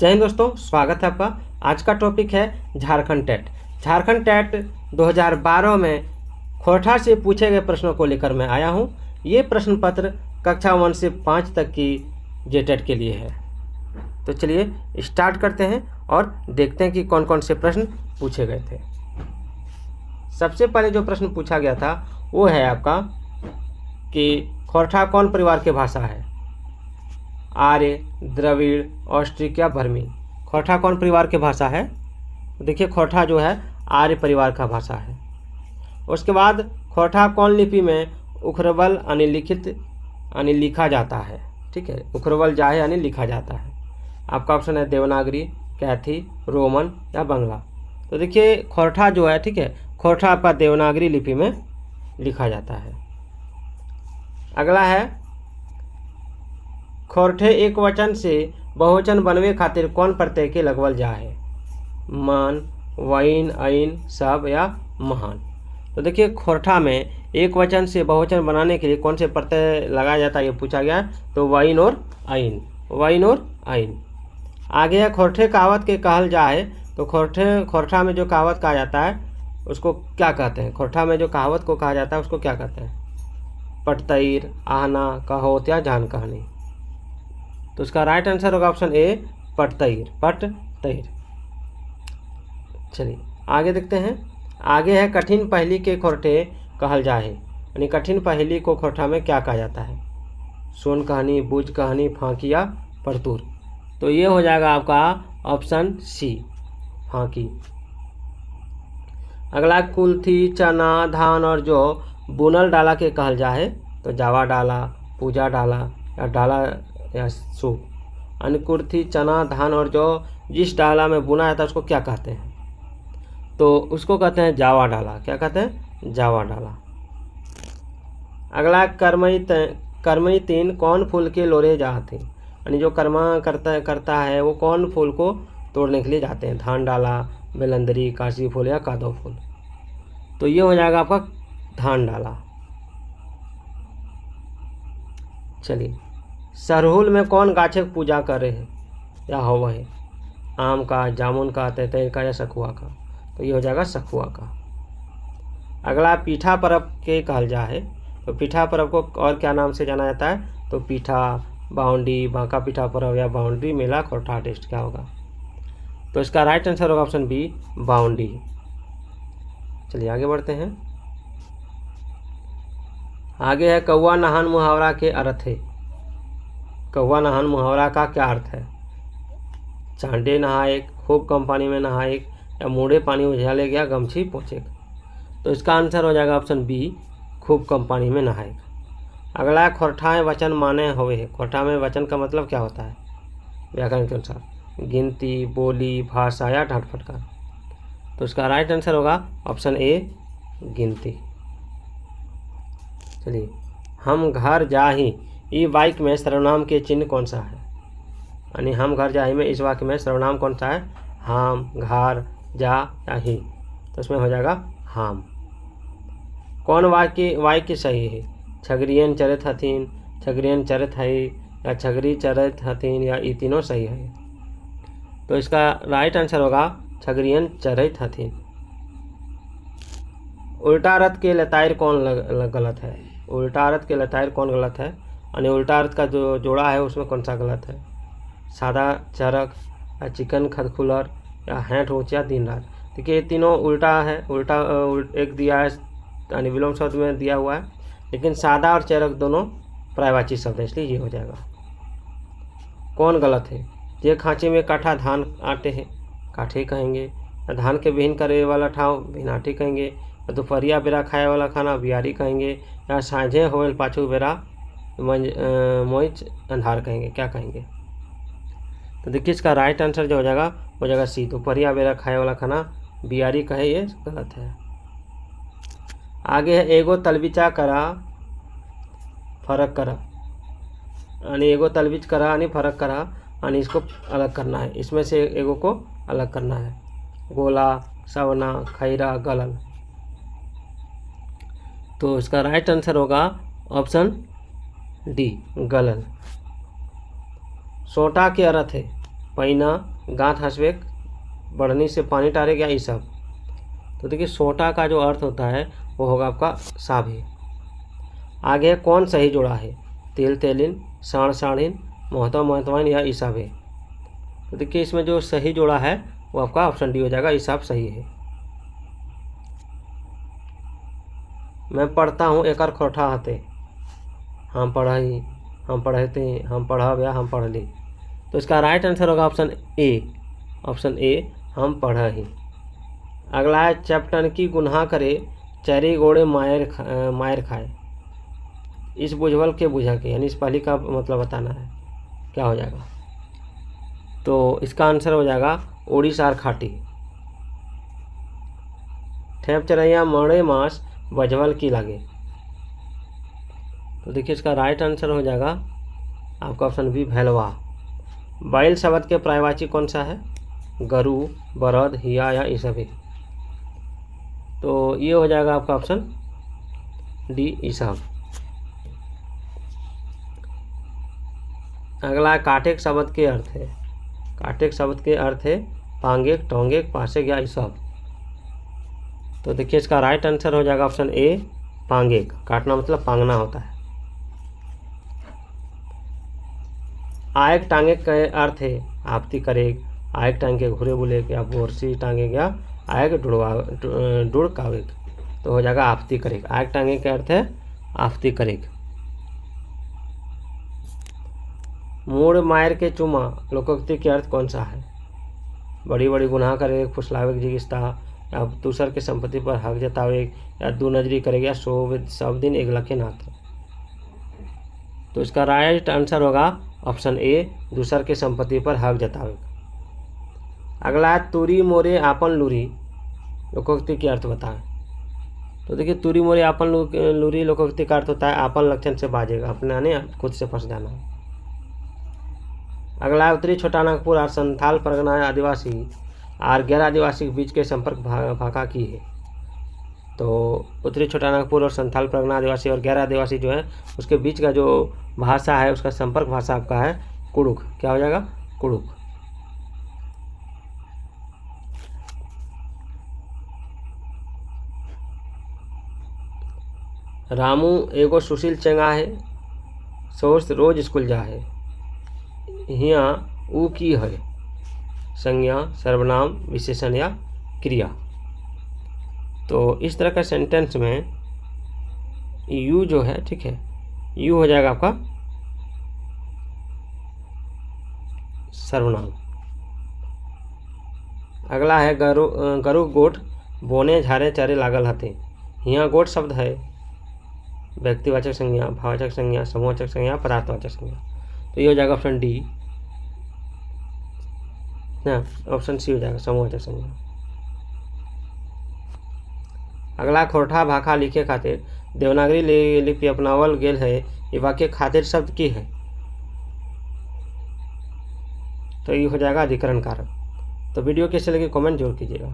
जय हिंद दोस्तों, स्वागत है आपका। आज का टॉपिक है झारखंड टेट। झारखंड टेट 2012 में खोरठा से पूछे गए प्रश्नों को लेकर मैं आया हूं। ये प्रश्न पत्र कक्षा 1 से 5 तक की जेटेट के लिए है। तो चलिए स्टार्ट करते हैं और देखते हैं कि कौन कौन से प्रश्न पूछे गए थे। सबसे पहले जो प्रश्न पूछा गया था वो है आपका कि खोरठा कौन परिवार की भाषा है? आर्य, द्रविड़, ऑस्ट्रिक या बर्मी। खोरठा कौन परिवार की भाषा है? देखिए खोरठा जो है आर्य परिवार का भाषा है। उसके बाद खोरठा कौन लिपि में उखरबल यानी लिखित यानी लिखा जाता है? ठीक है, उखरबल जाहे यानी लिखा जाता है। आपका ऑप्शन है देवनागरी, कैथी, रोमन या बंगला। तो देखिए खोरठा जो है, ठीक है, खोरठा आपका देवनागरी लिपि में लिखा जाता है। अगला है खोरठे एक वचन से बहुवचन बनवे खातिर कौन प्रत्यय के लगवल जा है? मान, वाइन, आइन, सब या महान। तो देखिए खोरठा में एक वचन से बहुवचन बनाने के लिए कौन से प्रत्यय लगाया जाता है ये पूछा गया है। तो वाइन और आइन, वाइन और आइन। आगे है खोरठे कहावत के कहल जाए। तो खोरठा में जो कहावत कहा जाता है उसको क्या कहते हैं? खोरठा में जो कहावत को कहा जाता है उसको क्या कहते हैं? पटतईर, आहना, कहोत या जान कहानी। तो उसका राइट आंसर होगा ऑप्शन ए, पटतईर, पटतईर। चलिए आगे देखते हैं। आगे है कठिन पहेली के खोरठे कहल जाए, यानी कठिन पहेली को खोरठा में क्या कहा जाता है? सोन कहानी, बुझ कहानी, फांकी या परतूर। तो ये हो जाएगा आपका ऑप्शन सी, फांकी। अगला कुल्थी, चना, धान और जो बुनल डाला के कहल जाए। तो जावा डाला, पूजा डाला या डाला या सूप। यानी कुर्थी, चना, धान और जो जिस डाला में बुना जाता है उसको क्या कहते हैं? तो उसको कहते हैं जावा डाला। क्या कहते हैं? जावा डाला। अगला कर्मई तीन कौन फूल के लोरे जाते? यानी जो कर्मा करता है वो कौन फूल को तोड़ने के लिए जाते हैं? धान डाला, बेलंदरी, काशी फूल या कादो फूल। तो ये हो जाएगा आपका धान डाला। चलिए सरहुल में कौन गाछे पूजा करे है या होव है? आम का, जामुन का, तेतैर का या सखुआ का। तो ये हो जाएगा सखुआ का। अगला पीठा पर्व के कहल जा है। तो पीठा पर्व को और क्या नाम से जाना जाता है? तो पीठा, बाउंडी, बांका पीठा पर्व या बाउंड्री मेला, खोरठा टेस्ट क्या होगा? तो इसका राइट आंसर होगा ऑप्शन बी, बाउंडी। चलिए आगे बढ़ते हैं। आगे है कौवा नहान मुहावरा के अर्थ है। कौवा नहान मुहावरा का क्या अर्थ है? चांडे नहाए, खूब कम पानी में नहाए या मूढ़े पानी उझाले गया गमछी पोछे। तो इसका आंसर हो जाएगा ऑप्शन बी, खूब कम पानी में नहाए। अगला खोरठा वचन माने हुए है। खोरठा में वचन का मतलब क्या होता है व्याकरण के अनुसार? गिनती, बोली, भाषा या ढाट फटकार। तो इसका राइट आंसर होगा ऑप्शन ए, गिनती। चलिए हम घर जा ही ई वाक्य में सर्वनाम के चिन्ह कौन सा है? यानी हम घर जा ही में इस वाक्य में सर्वनाम कौन सा है? हम, घर, जा या ही। तो इसमें हो जाएगा हम। कौन वाक्य सही है? छगरियन चरित हथिन, छगरियन चरित है या छगरी चरित हथिन या ये तीनों सही है। तो इसका राइट आंसर होगा छगरियन चरित हथिन। उल्टा रथ के लतायर कौन गलत है? उल्टा रथ के लतायर कौन गलत है? यानी उल्टा अर्थ का जो जोड़ा है उसमें कौन सा गलत है? सादा चरक या चिकन खदखुलर या हैंठ ऊँच या दिन रात। देखिए ये तीनों उल्टा है। एक दिया है यानी विलोम शब्द में दिया हुआ है, लेकिन सादा और चरक दोनों पर्यायवाची शब्द है, इसलिए ये हो जाएगा। कौन गलत है? ये खांचे में काठा धान आटे हैं, काठे कहेंगे। या धान के बिहीन करे वाला ठाव भिनाटी कहेंगे। या दोपहरिया बेरा खाए वाला खाना बियारी कहेंगे। या साँझे होल पाछू बेरा मोइच अंधार कहेंगे। क्या कहेंगे? तो देखिए इसका राइट आंसर जो हो जाएगा सी, दोपहरिया बेरा खाए वाला खाना बियारी कहे, ये गलत है। आगे है एगो तलविचा करा फर्क करा। यानी एगो तलविच करा यानी फर्क करा, यानी इसको अलग करना है। इसमें से एगो को अलग करना है। गोला, सवना, खैरा, गलल। तो इसका राइट आंसर होगा ऑप्शन डी, गलल। सोटा के अर्थ है पैना, गांठ हंसबेक, बढ़नी से पानी टारे गया, ये सब। तो देखिए सोटा का जो अर्थ होता है वो होगा आपका साभे। आगे कौन सही जोड़ा है, तेल तेलिन, साण साणिन, महतो महतवाइन या ईसाबे। तो देखिए इसमें जो सही जोड़ा है वो आपका ऑप्शन डी हो जाएगा, ईसाब सही है। मैं पढ़ता हूँ एकर खोठा हते, हम पढ़ी, हम पढ़ते, हम पढ़ब या हम पढ़ ली। तो इसका राइट आंसर होगा ऑप्शन ए, हम पढ़ ही। अगला है चैप्टन की गुनाह करे, चैरी गोड़े मायर खाए। इस बुझवल के बुझा के, यानी इस पहली का मतलब बताना है, क्या हो जाएगा। तो इसका आंसर हो जाएगा ओडिशार खाटी। ठेप चरैया मड़े मास बजवल की लागे। तो देखिए इसका राइट आंसर हो जाएगा आपका ऑप्शन बी, भैलवा। बैल शब्द के पर्यायवाची कौन सा है, गरु, बरद, हिया या ये सभी। तो ये हो जाएगा आपका ऑप्शन डी, ईसाब। अगला काटेक शब्द के अर्थ है, काटेक शब्द के अर्थ है पांगेक, टोंगेक, पासेक या ईसाब। तो देखिए इसका राइट आंसर हो जाएगा ऑप्शन ए, पांगेक। काटना मतलब पांगना होता है। आयक टांगे का अर्थ है आपती करेग, आयक टांग के घुरे बुले, या बोरसी टांगे गया, आयक डुड़कावेग। तो हो जाएगा आपती करेग। आयक टांगे का अर्थ है आपती करेग। मूड मायर के चुमा लोकोक्ति के अर्थ कौन सा है, बड़ी बड़ी गुनाह करे, फुसलावे जिगिस्ता, या दूसर के संपत्ति पर हक जतावे, या दो नजरी करेगा, या सब दिन एक लखे नाथ। तो इसका राइट आंसर होगा ऑप्शन ए, दूसर के संपत्ति पर हक जतावे। अगला तुरी मोरे आपन लूरी लोकोक्ति के अर्थ बताएं। तो देखिए तुरी मोरे आपन लूरी लोकोक्ति का अर्थ होता है आपन लक्षण से बाजेगा, अपना ने खुद से फंस जाना। अगला उत्तरी छोटा नागपुर और संथाल परगना आदिवासी और गैर आदिवासी के बीच के संपर्क भाषा की है। तो उत्तरी छोटा नागपुर और संथाल परगना आदिवासी और गैर आदिवासी जो है उसके बीच का जो भाषा है उसका संपर्क भाषा आपका है कुड़ुक। क्या हो जाएगा, कुड़ुक। रामू एगो सुशील चंगा है, सोच रोज स्कूल जा है। हियाँ ऊ की है, संज्ञा, सर्वनाम, विशेषण या क्रिया। तो इस तरह का सेंटेंस में यू जो है, ठीक है, यू हो जाएगा आपका सर्वनाम। अगला है गरु गोठ बोने झारे चारे लागल हते। हियाँ गोठ शब्द है व्यक्तिवाचक संज्ञा, भाववाचक संज्ञा, समूहवाचक संज्ञा, पदार्थवाचक संज्ञा। तो ये हो जाएगा ऑप्शन डी ना, ऑप्शन सी हो जाएगा समूहवाचक संज्ञा। अगला खोरठा भाखा लिखे खातिर देवनागरी लिपि अपनावल गेल है, ये वाक्य खातिर शब्द की है। तो ये हो जाएगा अधिकरण कारक। तो वीडियो कैसे लगे कमेंट जरूर कीजिएगा।